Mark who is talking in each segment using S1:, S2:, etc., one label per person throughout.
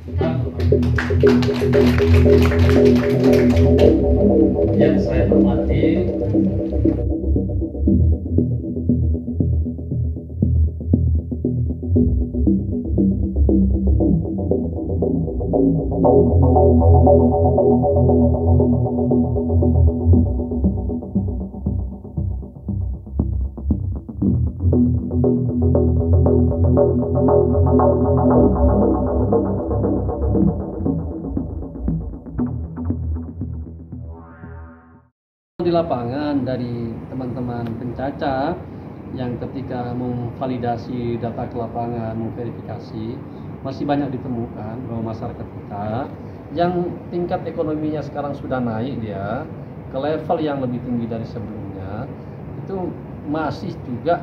S1: Yang saya hormati di lapangan dari teman-teman pencaca yang ketika memvalidasi data ke lapangan, memverifikasi, masih banyak ditemukan bahwa masyarakat kita yang tingkat ekonominya sekarang sudah naik dia ke level yang lebih tinggi dari sebelumnya, itu masih juga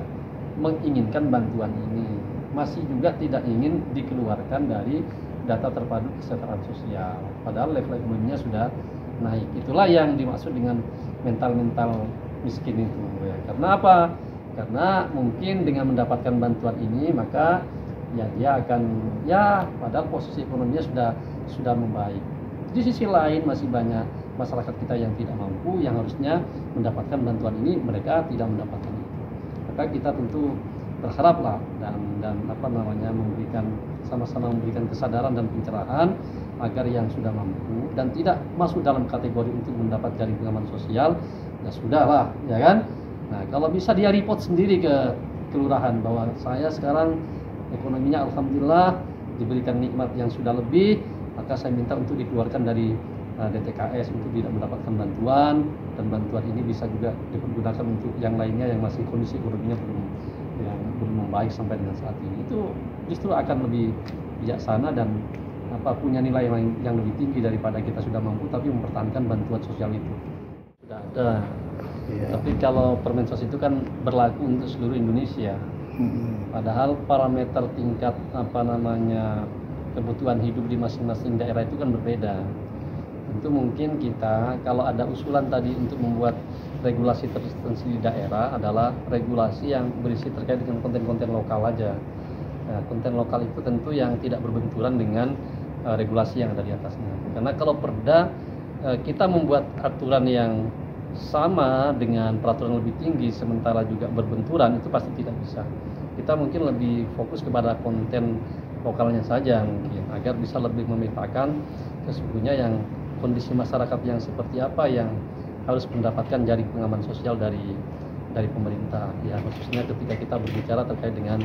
S1: menginginkan bantuan ini, masih juga tidak ingin dikeluarkan dari data terpadu kesejahteraan sosial, padahal level ekonominya sudah naik. Itulah yang dimaksud dengan mental miskin itu ya. Karena apa? Karena mungkin dengan mendapatkan bantuan ini maka ya dia akan ya padahal posisi ekonominya sudah membaik. Di sisi lain masih banyak masyarakat kita yang tidak mampu, yang harusnya mendapatkan bantuan ini mereka tidak mendapatkan itu. Maka kita tentu berharaplah dan apa namanya sama-sama memberikan kesadaran dan pencerahan agar yang sudah mampu dan tidak masuk dalam kategori untuk mendapat jaring pengaman sosial, ya sudahlah, ya kan? Nah, kalau bisa dia report sendiri ke kelurahan bahwa saya sekarang ekonominya alhamdulillah diberikan nikmat yang sudah lebih, maka saya minta untuk dikeluarkan dari DTKS untuk tidak mendapatkan bantuan, dan bantuan ini bisa juga dipergunakan untuk yang lainnya yang masih kondisi ekonominya belum membaik sampai dengan saat ini. Itu justru akan lebih bijaksana dan punya nilai yang lebih tinggi daripada kita sudah mampu tapi mempertahankan bantuan sosial itu. Sudah ada. Ya. Tapi kalau Permensos itu kan berlaku untuk seluruh Indonesia. Padahal parameter tingkat kebutuhan hidup di masing-masing daerah itu kan berbeda. Tentu mungkin kita kalau ada usulan tadi untuk membuat regulasi tertentu di daerah adalah regulasi yang berisi terkait dengan konten-konten lokal aja. Nah, konten lokal itu tentu yang tidak berbenturan dengan regulasi yang ada di atasnya. Karena kalau perda kita membuat aturan yang sama dengan peraturan lebih tinggi sementara juga berbenturan, itu pasti tidak bisa. Kita mungkin lebih fokus kepada konten lokalnya saja mungkin agar bisa lebih memetakan sesungguhnya yang kondisi masyarakat yang seperti apa yang harus mendapatkan jaring pengaman sosial dari pemerintah ya, khususnya ketika kita berbicara terkait dengan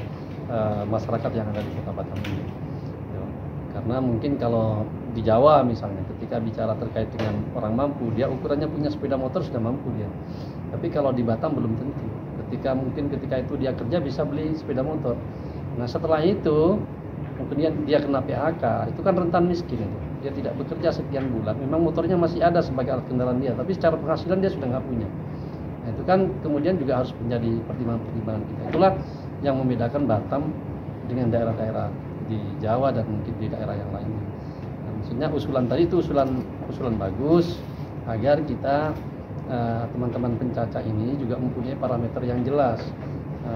S1: masyarakat yang ada di Kota Batam ini. Karena mungkin kalau di Jawa misalnya ketika bicara terkait dengan orang mampu, dia ukurannya punya sepeda motor sudah mampu dia. Tapi kalau di Batam belum tentu. Ketika itu dia kerja bisa beli sepeda motor. Nah setelah itu kemudian dia kena PHK, itu kan rentan miskin itu. Dia tidak bekerja sekian bulan, memang motornya masih ada sebagai alat kendaraan dia, tapi secara penghasilan dia sudah nggak punya. Nah itu kan kemudian juga harus menjadi pertimbangan kita. Itulah yang membedakan Batam dengan daerah-daerah di Jawa dan mungkin di daerah yang lainnya. Nah, maksudnya usulan tadi itu usulan bagus agar kita teman-teman pencaca ini juga mempunyai parameter yang jelas,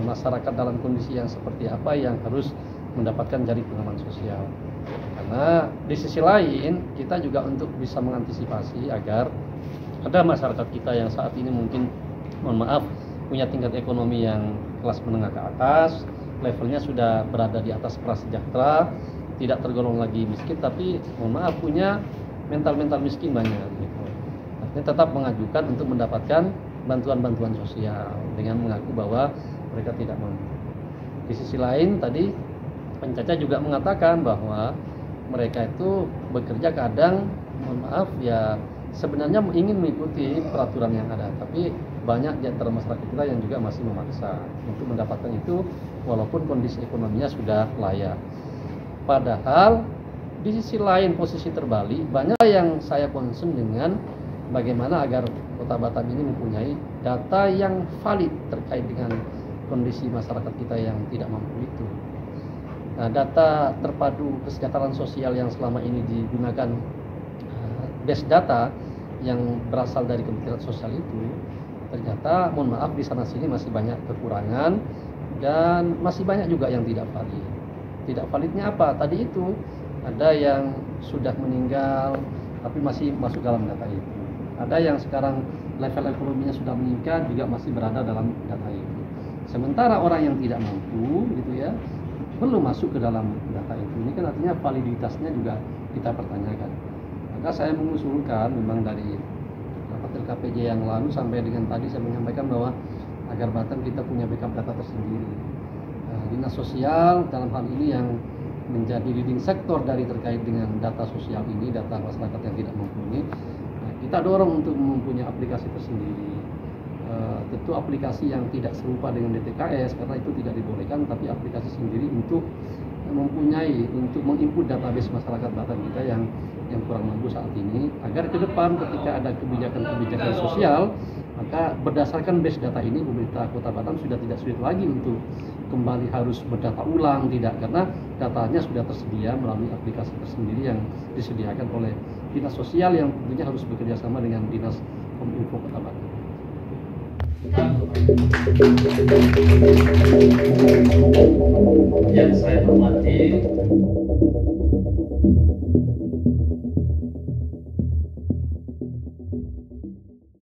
S1: masyarakat dalam kondisi yang seperti apa yang harus mendapatkan jaring pengaman sosial. Karena di sisi lain kita juga untuk bisa mengantisipasi agar ada masyarakat kita yang saat ini mungkin punya tingkat ekonomi yang kelas menengah ke atas, levelnya sudah berada di atas prasejahtera, tidak tergolong lagi miskin, tapi punya mental miskin banyak gitu. Artinya tetap mengajukan untuk mendapatkan bantuan sosial dengan mengaku bahwa mereka tidak mampu. Di sisi lain tadi pencaca juga mengatakan bahwa mereka itu bekerja kadang ya sebenarnya ingin mengikuti peraturan yang ada, tapi banyak di antara masyarakat kita yang juga masih memaksa untuk mendapatkan itu walaupun kondisi ekonominya sudah layak. Padahal di sisi lain posisi terbalik banyak yang saya concern dengan bagaimana agar Kota Batam ini mempunyai data yang valid terkait dengan kondisi masyarakat kita yang tidak mampu itu. Nah, data terpadu kesejahteraan sosial yang selama ini digunakan base data yang berasal dari Kementerian Sosial itu ternyata di sana sini masih banyak kekurangan dan masih banyak juga yang tidak valid. Tidak validnya apa? Tadi itu ada yang sudah meninggal tapi masih masuk dalam data itu, ada yang sekarang level ekonominya sudah meningkat juga masih berada dalam data itu. Sementara orang yang tidak mampu gitu ya belum masuk ke dalam data itu. Ini kan artinya validitasnya juga kita pertanyakan. Maka saya mengusulkan memang dari rapat LKPJ yang lalu sampai dengan tadi saya menyampaikan bahwa agar Batam kita punya backup data tersendiri. Dinas sosial dalam hal ini yang menjadi leading sektor dari terkait dengan data sosial ini, data masyarakat yang tidak mampu ini, kita dorong untuk mempunyai aplikasi tersendiri. Tentu aplikasi yang tidak serupa dengan DTKS karena itu tidak dibolehkan, tapi aplikasi sendiri untuk mempunyai, untuk menginput database masyarakat Batam kita yang kurang mampu saat ini, agar ke depan ketika ada kebijakan-kebijakan sosial, maka berdasarkan base data ini pemerintah Kota Batam sudah tidak sulit lagi untuk kembali harus berdata ulang, tidak, karena datanya sudah tersedia melalui aplikasi tersendiri yang disediakan oleh Dinas Sosial yang tentunya harus bekerja sama dengan Dinas Kominfo Kota Batam.
S2: Yang saya hormati